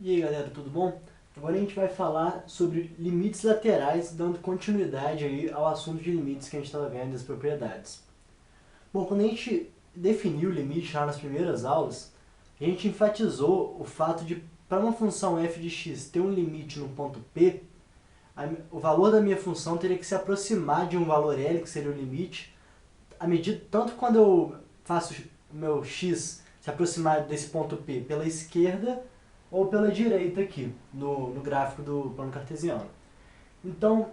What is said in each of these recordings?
E aí galera, tudo bom? Agora a gente vai falar sobre limites laterais, dando continuidade aí ao assunto de limites que a gente estava vendo das propriedades. Bom, quando a gente definiu o limite lá nas primeiras aulas, a gente enfatizou o fato de, para uma função f de x ter um limite no ponto P, o valor da minha função teria que se aproximar de um valor L, que seria o limite, à medida, tanto quando eu faço o meu x se aproximar desse ponto P pela esquerda ou pela direita aqui, no gráfico do plano cartesiano. Então,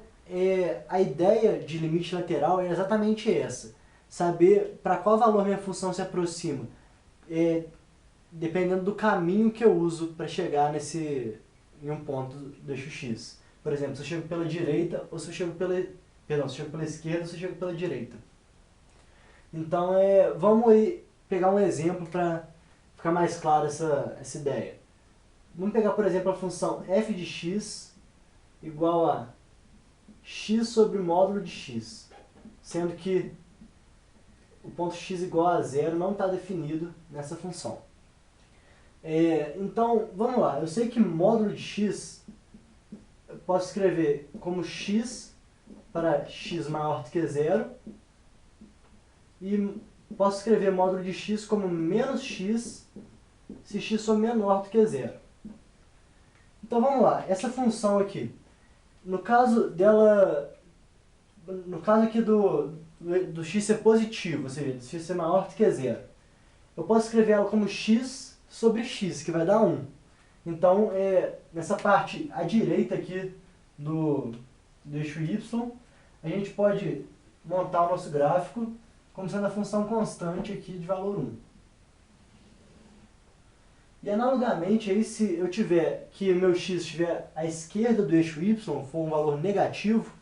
a ideia de limite lateral é exatamente essa. Saber para qual valor minha função se aproxima, dependendo do caminho que eu uso para chegar em um ponto do eixo x. Por exemplo, se eu chego pela direita ou se eu chego pela... Perdão, se eu chego pela esquerda ou se eu chego pela direita. Então, vamos aí pegar um exemplo para ficar mais clara essa ideia. Vamos pegar, por exemplo, a função f de x igual a x sobre o módulo de x, sendo que o ponto x igual a zero não está definido nessa função. Então, vamos lá. Eu sei que módulo de x eu posso escrever como x para x maior do que zero e posso escrever módulo de x como menos x se x for menor do que zero. Então vamos lá, essa função aqui, no caso aqui do x ser positivo, ou seja, do x ser maior do que zero, eu posso escrever ela como x sobre x, que vai dar 1. Então, nessa parte à direita aqui do eixo y, a gente pode montar o nosso gráfico como sendo a função constante aqui de valor 1. E analogamente, aí, se eu tiver que o meu x estiver à esquerda do eixo y, for um valor negativo,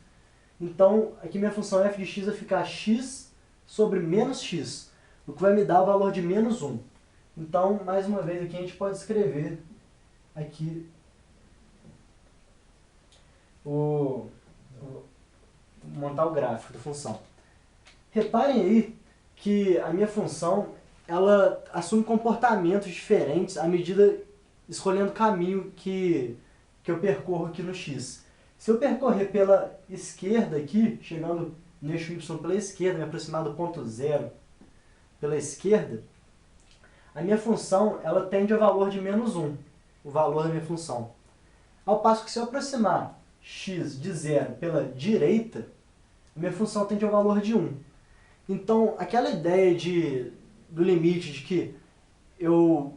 então aqui minha função f de x vai ficar x sobre menos x, o que vai me dar o valor de menos 1. Então, mais uma vez aqui a gente pode escrever aqui montar o gráfico da função. Reparem aí que a minha função ela assume comportamentos diferentes à medida escolhendo o caminho que eu percorro aqui no x. Se eu percorrer pela esquerda aqui, chegando no eixo y pela esquerda, me aproximar do ponto zero pela esquerda, a minha função ela tende ao valor de menos 1, o valor da minha função. Ao passo que se eu aproximar x de zero pela direita, a minha função tende ao valor de 1. Então, aquela ideia do limite, de que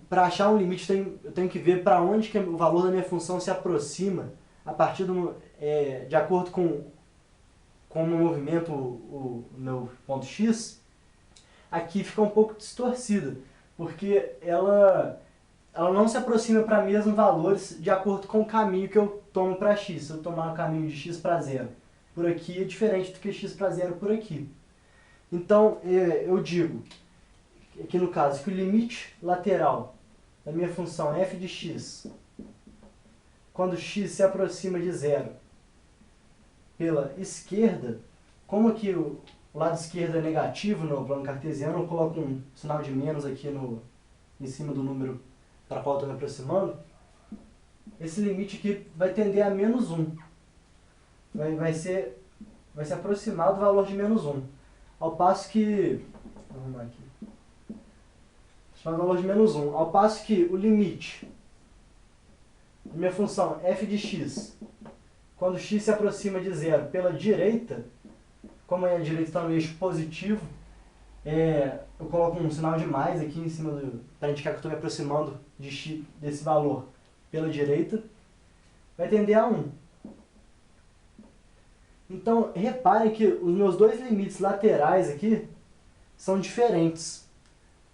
para achar um limite eu tenho que ver para onde que o valor da minha função se aproxima a partir de acordo com o meu movimento, o meu ponto x, aqui fica um pouco distorcida, porque ela não se aproxima para mesmos valores de acordo com o caminho que eu tomo para x. Se eu tomar o caminho de x para zero por aqui, é diferente do que x para zero por aqui. Então, eu digo, aqui no caso, que o limite lateral da minha função f de x, quando x se aproxima de zero pela esquerda, como aqui o lado esquerdo é negativo no plano cartesiano, eu coloco um sinal de menos aqui em cima do número para qual eu estou me aproximando, esse limite aqui vai tender a menos 1. Vai se aproximar do valor de menos 1. Ao passo que... Vou arrumar aqui. O valor de menos 1. Ao passo que o limite da minha função f de x, quando x se aproxima de zero pela direita, como a direita está no eixo positivo, eu coloco um sinal de mais aqui em cima para indicar que eu estou me aproximando desse valor pela direita, vai tender a 1. Então, reparem que os meus dois limites laterais aqui são diferentes.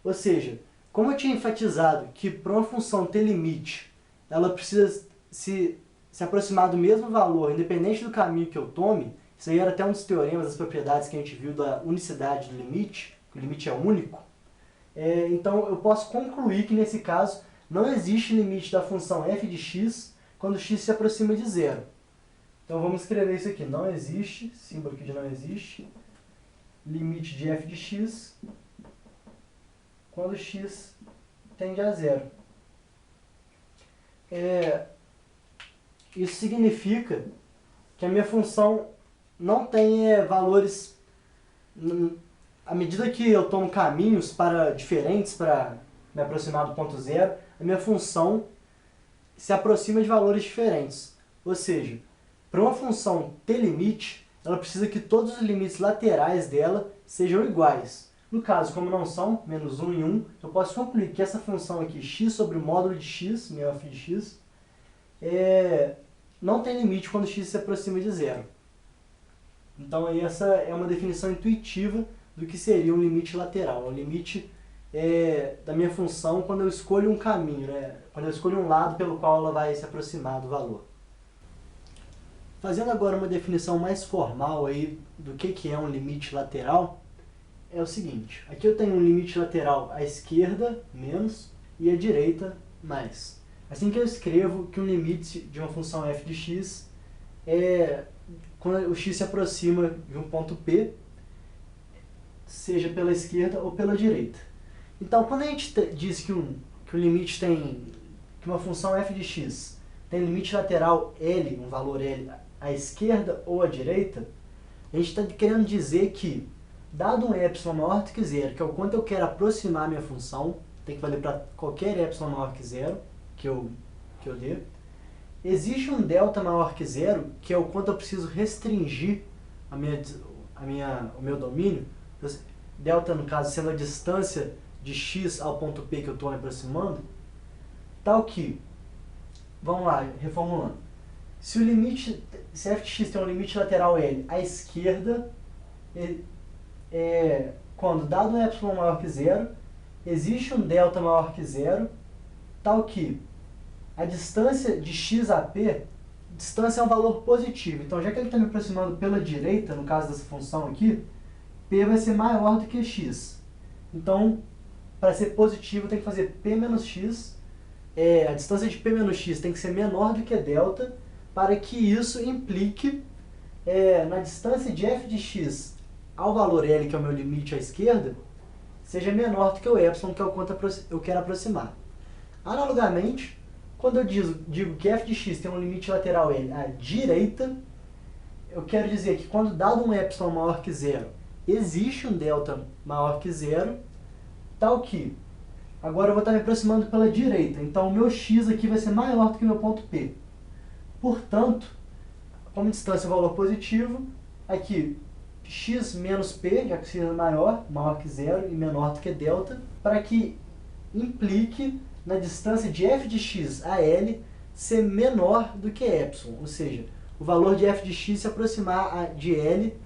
Ou seja, como eu tinha enfatizado que para uma função ter limite, ela precisa se aproximar do mesmo valor, independente do caminho que eu tome, isso aí era até um dos teoremas das propriedades que a gente viu da unicidade do limite, que o limite é único. Então eu posso concluir que nesse caso não existe limite da função f de x quando x se aproxima de zero. Então vamos escrever isso aqui, não existe, símbolo aqui de não existe, limite de f de x quando x tende a zero. isso significa que a minha função não tem valores. À medida que eu tomo caminhos diferentes para me aproximar do ponto zero, a minha função se aproxima de valores diferentes. Ou seja, para uma função ter limite, ela precisa que todos os limites laterais dela sejam iguais. No caso, como não são, menos 1 e 1, eu posso concluir que essa função aqui, x sobre o módulo de x, meu f de x, não tem limite quando x se aproxima de zero. Então essa é uma definição intuitiva do que seria um limite lateral. O limite da minha função quando eu escolho um caminho, né? Quando eu escolho um lado pelo qual ela vai se aproximar do valor. Fazendo agora uma definição mais formal aí do que é um limite lateral, é o seguinte. Aqui eu tenho um limite lateral à esquerda, menos, e à direita, mais. Assim que eu escrevo que um limite de uma função f de x é quando o x se aproxima de um ponto P, seja pela esquerda ou pela direita. Então, quando a gente diz que o limite que uma função f de x tem limite lateral L, um valor L, à esquerda ou à direita, a gente está querendo dizer que, dado um epsilon maior do que zero, que é o quanto eu quero aproximar a minha função, tem que valer para qualquer epsilon maior que zero, que eu dê, existe um delta maior que zero, que é o quanto eu preciso restringir o meu domínio, delta, no caso, sendo a distância de x ao ponto P que eu estou me aproximando, tal que, vamos lá, reformulando, se f de x tem um limite lateral L à esquerda, quando dado um epsilon maior que zero, existe um delta maior que zero, tal que a distância de x a P, distância é um valor positivo. Então, já que ele está me aproximando pela direita, no caso dessa função aqui, P vai ser maior do que x. Então, para ser positivo, tem que fazer P menos x. A distância de P menos x tem que ser menor do que delta, para que isso implique na distância de f de x ao valor L, que é o meu limite à esquerda, seja menor do que o epsilon, que é o quanto eu quero aproximar. Analogamente, quando eu digo que f de x tem um limite lateral L à direita, eu quero dizer que quando dado um epsilon maior que zero, existe um delta maior que zero, tal que agora eu vou estar me aproximando pela direita. Então o meu x aqui vai ser maior do que o meu ponto P. Portanto, como distância é um valor positivo, aqui x menos P, já que x é maior que zero e menor do que delta, para que implique na distância de f de x a L ser menor do que epsilon, ou seja, o valor de f de x se aproximar de L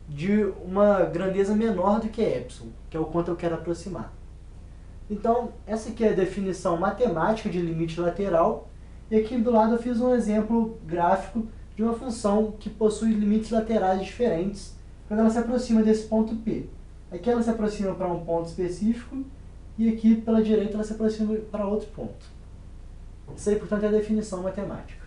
de uma grandeza menor do que epsilon, que é o quanto eu quero aproximar. Então, essa aqui é a definição matemática de limite lateral, e aqui do lado eu fiz um exemplo gráfico de uma função que possui limites laterais diferentes quando ela se aproxima desse ponto P. Aqui ela se aproxima para um ponto específico, e aqui pela direita ela se aproxima para outro ponto. Isso aí, portanto, é a definição matemática.